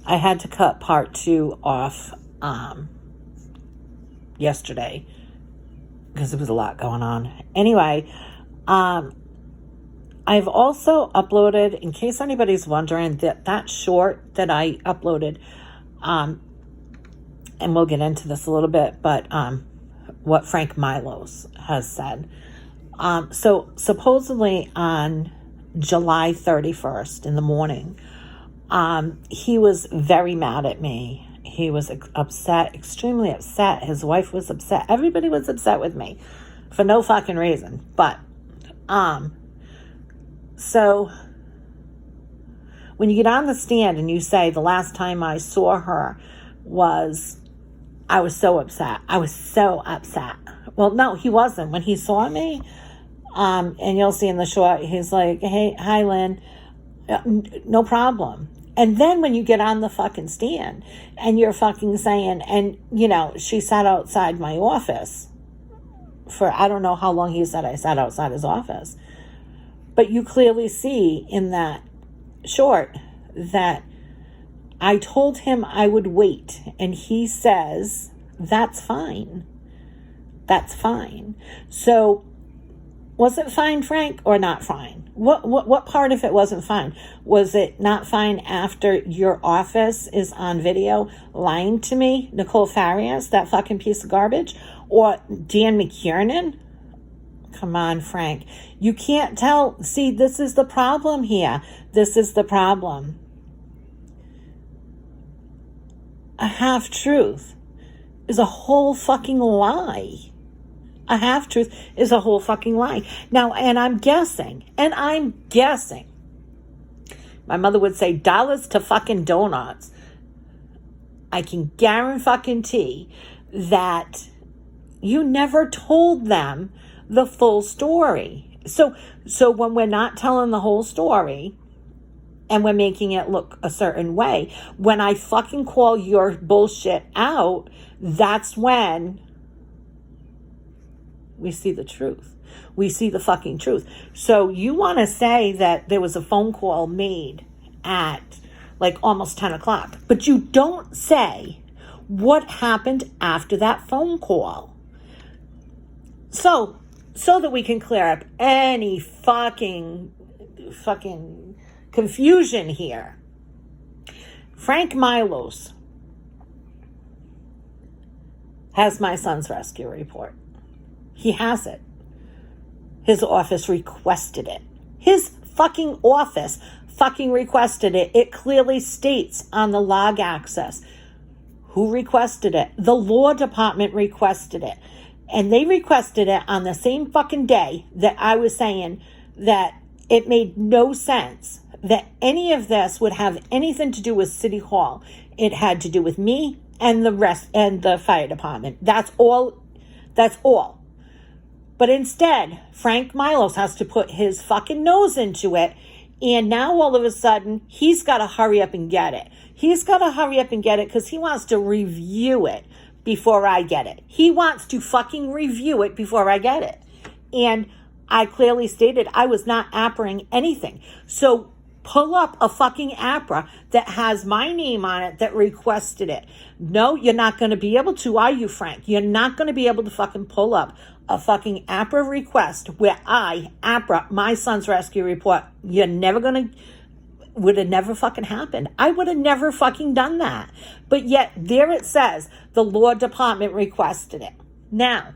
I had to cut part 2 off yesterday because there was a lot going on. Anyway, I've also uploaded, in case anybody's wondering, that short that I uploaded, and we'll get into this a little bit, but what Frank Milos has said. So supposedly on July 31st in the morning, he was very mad at me. He was upset, extremely upset. His wife was upset. Everybody was upset with me for no fucking reason. But, so when you get on the stand and you say, the last time I saw her was, I was so upset. I was so upset. Well, no, he wasn't. When he saw me, and you'll see in the short, he's like, hey, hi, Lynn, no problem. And then when you get on the fucking stand and you're fucking saying, and, you know, she sat outside my office for, I don't know how long he said I sat outside his office. But you clearly see in that short that I told him I would wait. And he says, that's fine. That's fine. So was it fine, Frank, or not fine? What part of it wasn't fine? Was it not fine after your office is on video lying to me, Nicole Farias, that fucking piece of garbage? Or Dan McKiernan? Come on, Frank. You can't tell. See, this is the problem here. This is the problem. A half-truth is a whole fucking lie. A half-truth is a whole fucking lie. Now, and I'm guessing, my mother would say dollars to fucking donuts. I can guarantee that you never told them the full story. So when we're not telling the whole story and we're making it look a certain way, when I fucking call your bullshit out, that's when we see the truth. We see the fucking truth. So you want to say that there was a phone call made at like almost 10 o'clock, but you don't say what happened after that phone call. So that we can clear up any fucking confusion here. Frank Milos has my son's rescue report. He has it. His office requested it. His fucking office fucking requested it. It clearly states on the log access who requested it. The law department requested it. And they requested it on the same fucking day that I was saying that it made no sense that any of this would have anything to do with City Hall. It had to do with me and the fire department. That's all. But instead, Frank Milos has to put his fucking nose into it. And now all of a sudden, he's got to hurry up and get it. He's got to hurry up and get it because he wants to review it before I get it. He wants to fucking review it before I get it. And I clearly stated I was not appering anything. So pull up a fucking APRA that has my name on it that requested it. No, you're not going to be able to, are you, Frank? You're not going to be able to fucking pull up a fucking APRA request where APRA, my son's rescue report, you're never going to, would have never fucking happened. I would have never fucking done that. But yet, there it says, the law department requested it. Now,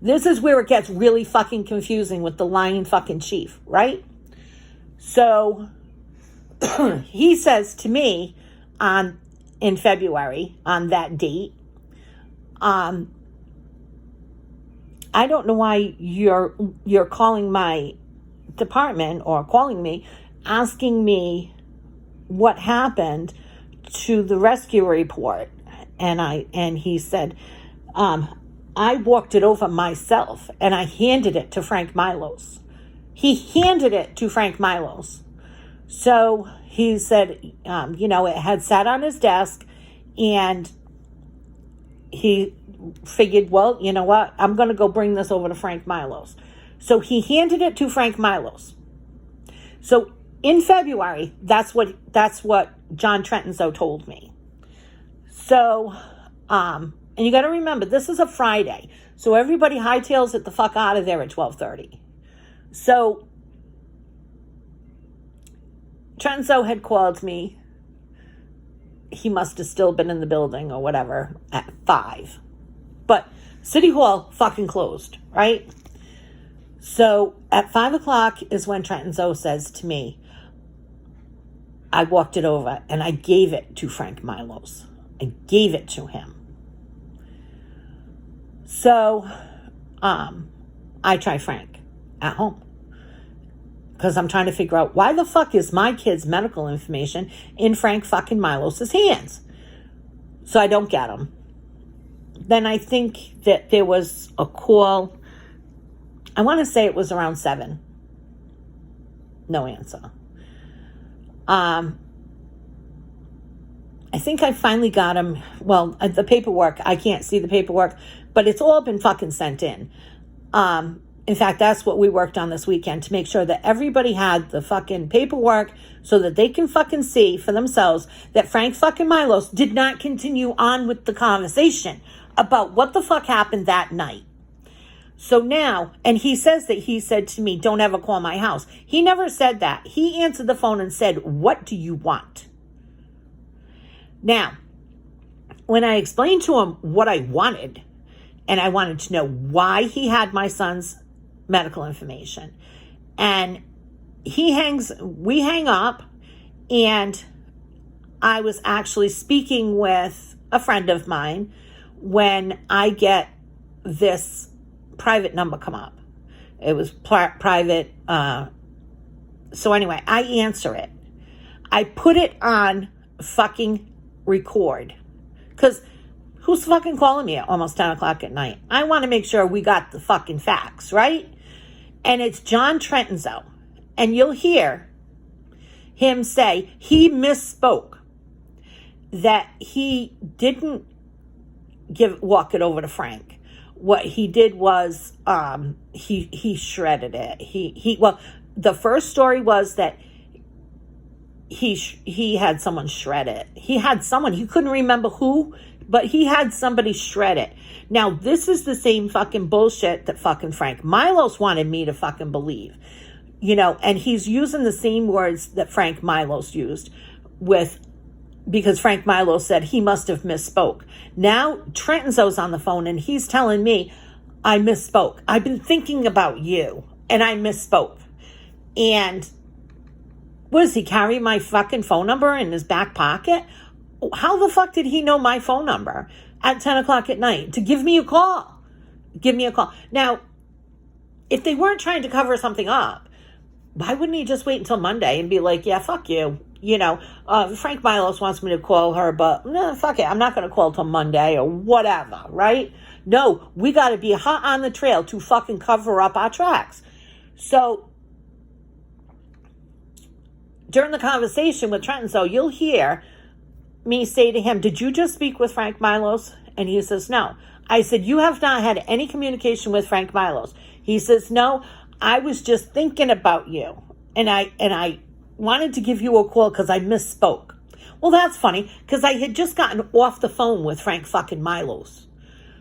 this is where it gets really fucking confusing with the lying fucking chief, right? So, he says to me in February, on that date, I don't know why you're calling my department or calling me, asking me what happened to the rescue report. And he said, I walked it over myself and I handed it to Frank Milos. He handed it to Frank Milos. So he said, it had sat on his desk and he figured, well, you know what? I'm going to go bring this over to Frank Milos. So he handed it to Frank Milos. So in February, that's what John Trentonzo told me. So, and you got to remember, this is a Friday. So everybody hightails it the fuck out of there at 12:30. So Trentonzo had called me. He must have still been in the building or whatever at 5. But City Hall fucking closed, right? So at 5 o'clock is when Trentonzo says to me, I walked it over and I gave it to Frank Milos. I gave it to him. So I try Frank at home. Because I'm trying to figure out why the fuck is my kid's medical information in Frank fucking Milos' hands. So I don't get him. Then I think that there was a call. I want to say it was around 7. No answer. I think I finally got him. Well, the paperwork, I can't see the paperwork, but it's all been fucking sent in. In fact, that's what we worked on this weekend, to make sure that everybody had the fucking paperwork so that they can fucking see for themselves that Frank fucking Milos did not continue on with the conversation about what the fuck happened that night. So now, and he says that he said to me, don't ever call my house. He never said that. He answered the phone and said, what do you want? Now, when I explained to him what I wanted, and I wanted to know why he had my son's medical information, and we hang up, and I was actually speaking with a friend of mine when I get this private number come up. It was private. So anyway, I answer it. I put it on fucking record. Because who's fucking calling me at almost 10 o'clock at night? I want to make sure we got the fucking facts, right? And it's John Trentonzo. And you'll hear him say he misspoke. That he didn't walk it over to Frank. What he did was he shredded it. Well, the first story was that he had someone shred it. He had someone, he couldn't remember who, but he had somebody shred it. Now, this is the same fucking bullshit that fucking Frank Milos wanted me to fucking believe. You know, and he's using the same words that Frank Milos used because Frank Milos said he must have misspoke. Now, Trentonzo's on the phone and he's telling me, I misspoke. I've been thinking about you and I misspoke. And what does he carry my fucking phone number in his back pocket? How the fuck did he know my phone number at 10 o'clock at night to give me a call? Give me a call. Now, if they weren't trying to cover something up, why wouldn't he just wait until Monday and be like, yeah, fuck you. You know, Frank Milos wants me to call her, but no, fuck it. I'm not going to call till Monday or whatever, right? No, we got to be hot on the trail to fucking cover up our tracks. So during the conversation with Trentonzo, you'll hear me say to him, did you just speak with Frank Milos? And he says, no. I said, you have not had any communication with Frank Milos. He says, no, I was just thinking about you. And I wanted to give you a call because I misspoke. Well, that's funny because I had just gotten off the phone with Frank fucking Milos.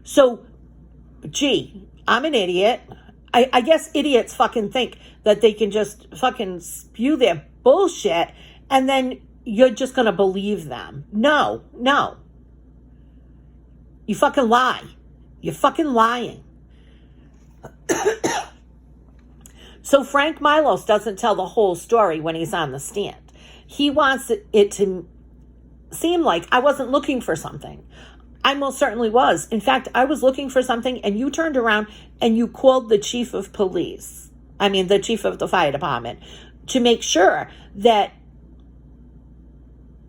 So, gee, I'm an idiot. I guess idiots fucking think that they can just fucking spew their bullshit and then you're just going to believe them. No. You fucking lie. You're fucking lying. So Frank Milos doesn't tell the whole story when he's on the stand. He wants it to seem like I wasn't looking for something. I most certainly was. In fact, I was looking for something and you turned around and you called the chief of police. The chief of the fire department to make sure that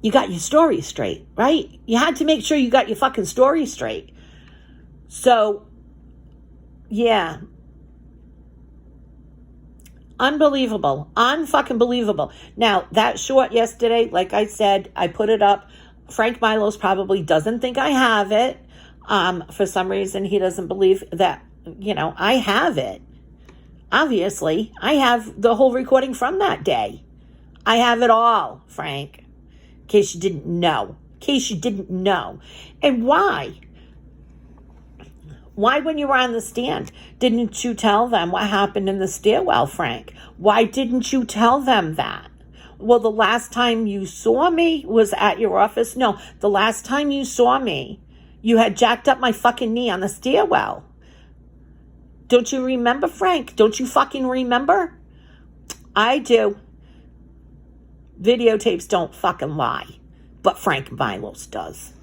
you got your story straight, right? You had to make sure you got your fucking story straight. So, yeah. Unbelievable. Unfucking believable. Now, that short yesterday, like I said, I put it up. Frank Milos probably doesn't think I have it. For some reason, he doesn't believe that, I have it. Obviously, I have the whole recording from that day. I have it all, Frank. In case you didn't know. In case you didn't know. And why? Why, when you were on the stand, didn't you tell them what happened in the stairwell, Frank? Why didn't you tell them that? Well, the last time you saw me was at your office. No, the last time you saw me, you had jacked up my fucking knee on the stairwell. Don't you remember, Frank? Don't you fucking remember? I do. Videotapes don't fucking lie. But Frank Milos does.